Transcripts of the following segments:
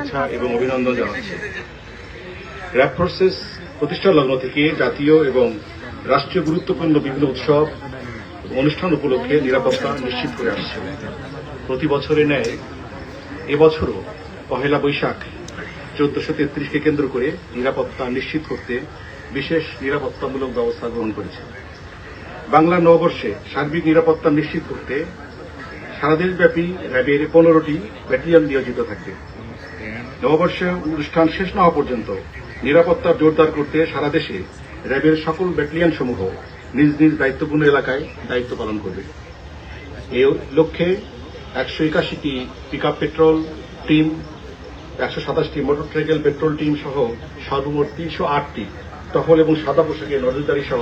শুভেচ্ছা এবং অভিনন্দন জানাচ্ছি। র্যাব ফোর্সেস প্রতিষ্ঠা লগ্ন থেকে জাতীয় এবং রাষ্ট্রীয় গুরুত্বপূর্ণ বিভিন্ন উৎসব অনুষ্ঠান উপলক্ষে নিরাপত্তা নিশ্চিত করে আসছে। প্রতি বছরের ন্যায় এবছরও পহেলা বৈশাখ 1433কে কেন্দ্র করে নিরাপত্তা নিশ্চিত করতে বিশেষ নিরাপত্তামূলক ব্যবস্থা গ্রহণ করেছে। বাংলা নববর্ষে সার্বিক নিরাপত্তা নিশ্চিত করতে সারা দেশব্যাপী র্যাবের 15টি ব্যাটালিয়ন নিয়োজিত থাকবে। নববর্ষে অনুষ্ঠান শেষ না হওয়া পর্যন্ত নিরাপত্তা জোরদার করতে সারা দেশে র্যাবের সকল ব্যাটালিয়ন সমূহ নিজ নিজ দায়িত্বপূর্ণ এলাকায় দায়িত্ব পালন করবে। এই লক্ষ্যে 181টি পিকআপ পেট্রোল টিম, 127টি মোটরসাইকেল পেট্রোল টিম সহ সর্বমোট 308টি টহল এবং সাদা পোশাকের নজরদারি সহ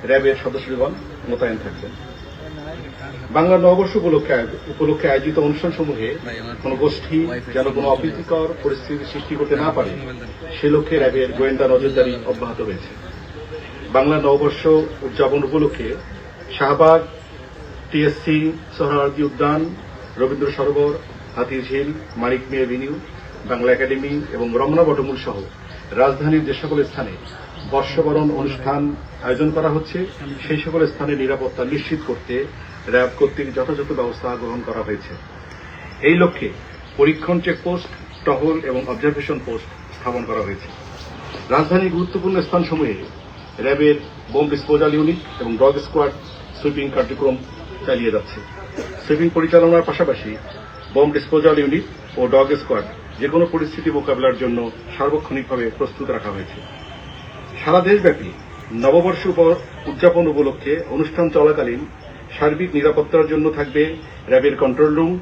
র্যাবের সদস্যগণ মোতায়েন থাকবেন। বাংলা নববর্ষ উপলক্ষে আয়োজিত অনুষ্ঠানসমূহে কোন গোষ্ঠী যেন কোনো অপ্রীতিকর পরিস্থিতি সৃষ্টি করতে না পারে সে লক্ষ্যে র্যাবের গোয়েন্দা নজরদারি অব্যাহত রয়েছে। বাংলা নববর্ষ উদযাপন উপলক্ষে শাহবাগ, টিএসসি, সোহরাওয়ার্দী উদ্যান, রবীন্দ্র সরোবর, হাতিঝিল, মানিক মিয়া এভিনিউ, বাংলা একাডেমি এবং রমনা বটমূল সহ রাজধানীর যে সকল স্থানে বর্ষবরণ অনুষ্ঠান আয়োজন করা হচ্ছে সেই সকল স্থানে নিরাপত্তা নিশ্চিত করতে র্যাব কর্তৃক যথাযথ ব্যবস্থা গ্রহণ করা হয়েছে। এই লক্ষ্যে পরীক্ষণ চেকপোস্ট, টহল এবং অবজারভেশন পোস্ট স্থাপন করা হয়েছে। রাজধানীর গুরুত্বপূর্ণ স্থানসমূহে র্যাবের বোম ডিসপোজাল ইউনিট এবং ডগ স্কোয়াড সুইপিং কার্যক্রম চালিয়ে যাচ্ছে। সুইপিং পরিচালনার পাশাপাশি বোম ডিসপোজাল ইউনিট ও ডগ স্কোয়াড যে কোনো পরিস্থিতি মোকাবেলার জন্য সার্বক্ষণিকভাবে প্রস্তুত রাখা হয়েছে। সারা দেশব্যাপী নববর্ষ উদযাপন উপলক্ষে অনুষ্ঠান চলাকালীন সার্বিক নিরাপত্তার জন্য থাকবে র্যাবের control room,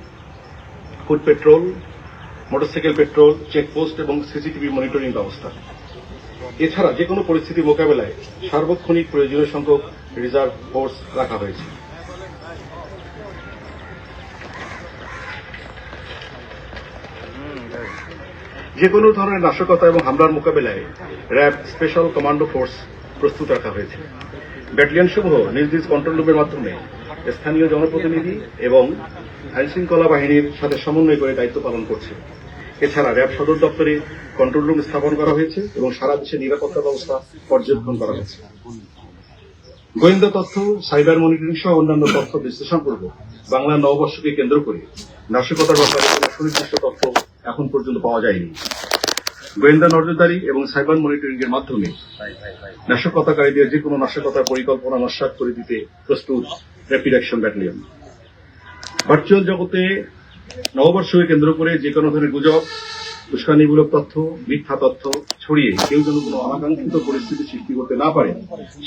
foot petrol, motorcycle petrol, checkpost এবং সিসিটিভি মনিটরিং ব্যবস্থা। এছাড়া যে কোনো পরিস্থিতি মোকাবেলায় সার্বক্ষণিক প্রয়োজনীয় সংখ্যক রিজার্ভ ফোর্স রাখা হয়েছে। যে কোনো ধরনের নাশকতা এবং হামলার মোকাবেলায় র্যাব স্পেশাল কমান্ডো ফোর্স প্রস্তুত রাখা হয়েছে। ব্যাটালিয়ন সমূহ নিজ নিজ কন্ট্রোল রুমের মাধ্যমে স্থানীয় জনপ্রতিনিধি এবং আইনশৃঙ্খলা বাহিনীর সাথে সমন্বয় করে দায়িত্ব পালন করছে। এছাড়া র্যাব সদর দপ্তরে কন্ট্রোল রুম স্থাপন করা হয়েছে এবং সারা দেশে নিরাপত্তা ব্যবস্থা পর্যবেক্ষণ করা হয়েছে। গোয়েন্দা তথ্য, সাইবার মনিটরিং সহ অন্যান্য তথ্য বিশ্লেষণপূর্বক বাংলা নববর্ষকে কেন্দ্র করে নাশকতার ব্যাপারে কোনো সুনির্দিষ্ট তথ্য এখন পর্যন্ত পাওয়া যায়নি। গোয়েন্দা নজরদারি এবং সাইবার মনিটরিং এর মাধ্যমে নাশকতাকারীদের যে কোনো নাশকতার পরিকল্পনা নস্যাৎ করে দিতে প্রস্তুত র্যাপিড অ্যাকশন ব্যাটালিয়ন। ভার্চুয়াল জগতে নববর্ষকে কেন্দ্র করে যে কোনো ধরনের গুজব, উস্কানিমূলক তথ্য, মিথ্যা তথ্য ছড়িয়ে কেউ যেন কোনো অনাকাঙ্ক্ষিত পরিস্থিতি সৃষ্টি করতে না পারে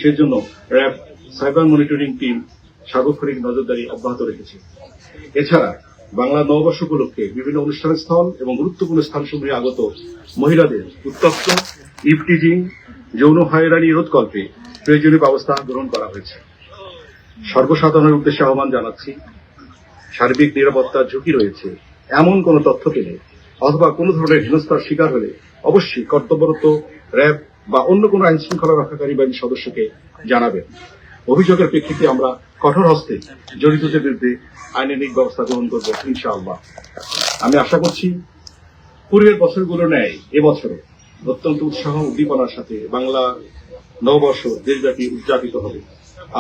সেজন্য র্যাব সাইবার মনিটরিং টিম সার্বক্ষণিক নজরদারি অব্যাহত রেখেছে। এছাড়া বাংলা নববর্ষ উপলক্ষে বিভিন্ন অনুষ্ঠানস্থল এবং গুরুত্বপূর্ণ স্থানসমূহে আগত মহিলাদের উত্তপ্ত, ইভটিজিং, যৌন হয়রানি রোধকল্পে প্রয়োজনীয় ব্যবস্থা গ্রহণ করা হয়েছে। সর্বসাধারণের উদ্দেশ্যে আহ্বান জানাচ্ছি, সার্বিক নিরাপত্তার ঝুঁকি রয়েছে এমন কোন তথ্য পেলে অথবা কোনো ধরনের হেনস্থার শিকার হলে অবশ্যই কর্তব্যরত র্যাব বা অন্য কোনো আইন শৃঙ্খলা রক্ষাকারী বাহিনীর সদস্যকে জানাবেন। অভিযোগের প্রেক্ষিতে আমরা কঠোর হস্তে জড়িতদের বিরুদ্ধে আইনানুগ ব্যবস্থা গ্রহণ করব ইনশাআল্লাহ। আমি আশা করছি পূর্বের বছরগুলোর ন্যায় এবছরও অত্যন্ত উৎসাহ উদ্দীপনার সাথে বাংলা নববর্ষ দেশব্যাপী উদযাপিত হবে।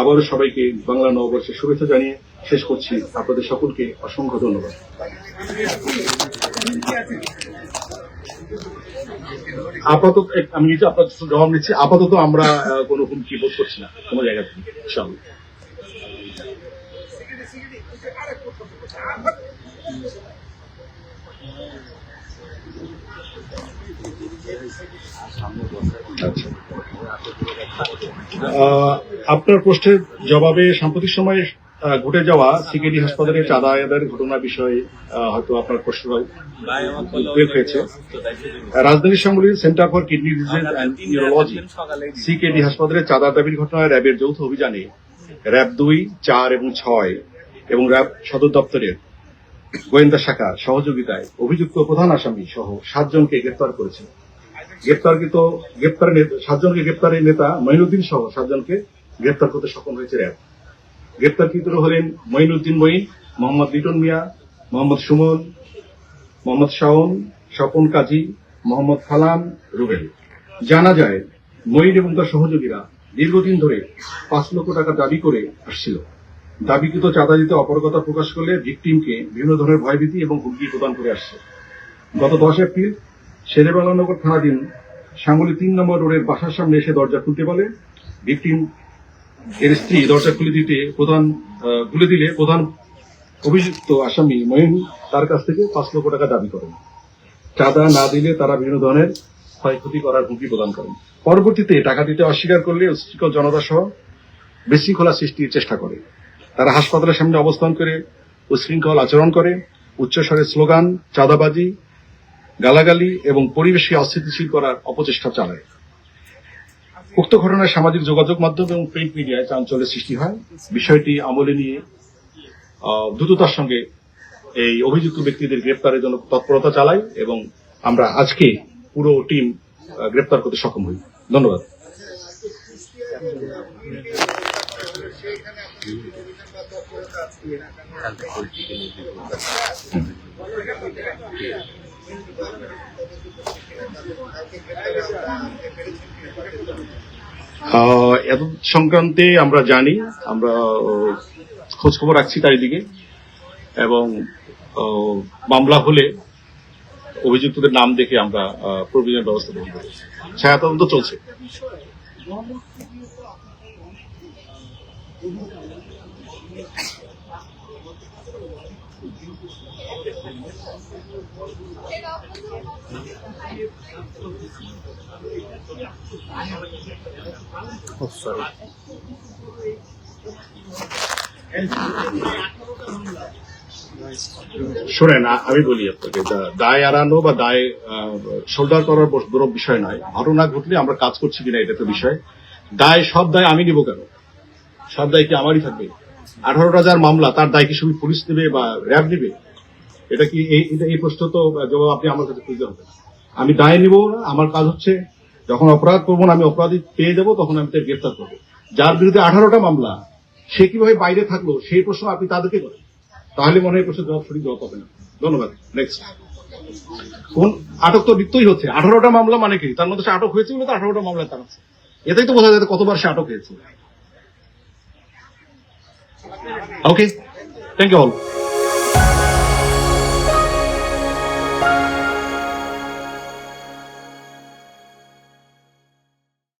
আবারও সবাইকে বাংলা নববর্ষের শুভেচ্ছা জানিয়ে শেষ করছি। আপনাদের সকলকে অসংখ্য ধন্যবাদ। আপাতত আমি নিজে আপনার জবাব নিচ্ছি। আপাতত আমরা কোনো হুমকি বোধ করছি না কোনো জায়গা থেকে ইনশাআল্লাহ। আপনার প্রশ্নের জবাবে সাম্প্রতিক সময়ে ঘটে যাওয়া সিকেডি হাসপাতালে চাঁদা আদায়ের ঘটনার বিষয়ে হয়তো আপনার প্রশ্ন হয়েছে। রাজধানীর সংবলিত centre for kidney disease and neurology CKD হাসপাতালে চাঁদা দাবির ঘটনায় র্যাবের যৌথ অভিযানে র্যাব 2, 4 এবং 6 এবং র্যাব সদর দপ্তরের গোয়েন্দা শাখার সহযোগিতায় অভিযুক্ত প্রধান আসামি সহ 7 জনকে গ্রেপ্তার করেছে। 7 জনকে গ্রেপ্তারের নেতা মঈনুদ্দিন সহ 7 জনকে গ্রেপ্তার করতে সক্ষম হয়েছে র্যাব। গ্রেপ্তারকৃতরা হলেন মঈনুদ্দিন মঈন, মোহাম্মদ লিটন মিয়া, মোহাম্মদ সুমন, মোহাম্মদ শাওন, স্বপন কাজী, মোহাম্মদ ফালাম রুবেল। জানা যায় মঈন এবং তার সহযোগীরা দীর্ঘদিন ধরে 5 লক্ষ টাকা দাবি করে আসছিল। দাবিকৃত চাঁদা দিতে অপারগতা প্রকাশ করলে ভিকটিমকে বিভিন্ন ধরনের ভয়ভীতি এবং হুমকি প্রদান করে আসছে। গত 10 এপ্রিল শেরেবাংলানগর থানাধীন সাঙ্গুলি 3 নম্বর রোডের বাসার সামনে এসে দরজা খুলতে বলে ভিকটিম এর স্ত্রী দরজা খুলে দিলে প্রধান অভিযুক্ত আসামি মঈন তার কাছ থেকে 5 লক্ষ টাকা দাবি করেন। চাঁদা না দিলে তারা বিভিন্ন ধরনের ক্ষয়ক্ষতি করার হুমকি প্রদান করেন। পরবর্তীতে টাকা দিতে অস্বীকার করলে উচ্ছৃঙ্খল জনতা সহ বিশৃঙ্খলা সৃষ্টির চেষ্টা করে। তারা হাসপাতালের সামনে অবস্থান করে উচ্ছৃঙ্খল আচরণ করে, উচ্চস্বরে স্লোগান, চাঁদাবাজি, গালাগালি এবং পরিবেশকে অস্থিতিশীল করার অপচেষ্টা চালায়। উক্ত ঘটনায় সামাজিক যোগাযোগ মাধ্যম এবং প্রিন্ট মিডিয়ায় চাঞ্চল্যের সৃষ্টি হয়। বিষয়টি আমলে নিয়ে দ্রুততার সঙ্গে এই অভিযুক্ত ব্যক্তিদের গ্রেপ্তারের জন্য তৎপরতা চালাই এবং আমরা আজকে পুরো টিম গ্রেপ্তার করতে সক্ষম হই। ধন্যবাদ। এত সংক্রান্তে আমরা জানি, আমরা খোঁজ খবর রাখছি চারিদিকে এবং মামলা হলে অভিযুক্তদের নাম দেখে আমরা প্রয়োজনীয় ব্যবস্থা গ্রহণ করি। ছায়া তদন্ত চলছে। শোনেন, আমি বলি আপনাকে, দায় এড়ানো বা দায় শোল্ডার করার বড় বিষয় নয়। ঘটনা ঘটলে আমরা কাজ করছি কিনা এটা তো বিষয়। সব দায় আমি নিব কেন? সব দায় কি আমারই থাকবে? 18টা যার মামলা, তার দায় কি শুধু পুলিশ নেবে বা র্যাব নেবে? এটা কি এই প্রশ্ন তো জবাব আপনি আমার কাছে খুঁজতে হবে। আমি দায় নিব না। আমার কাজ হচ্ছে যখন অপরাধ করবো না, আমি অপরাধী পেয়ে যাবো, তখন আমি তাকে গ্রেফতার করবো। যার বিরুদ্ধে 18টা মামলা, সে কিভাবে বাইরে থাকলো সেই প্রশ্ন আপনি তাদেরকে করেন, তাহলে মনে হয় প্রশ্নের সঠিক জবাব হবে না। ধন্যবাদ। নেক্সট। কোন আটক তো নিত্যই হচ্ছে। 18টা মামলা মানে কি? তার মধ্যে সে আটক হয়েছে বলে তো 18টা মামলায় তার আছে। এটাই তো বোঝা যায় কতবার সে আটক হয়েছে। ওকে, থ্যাংক ইউ অল।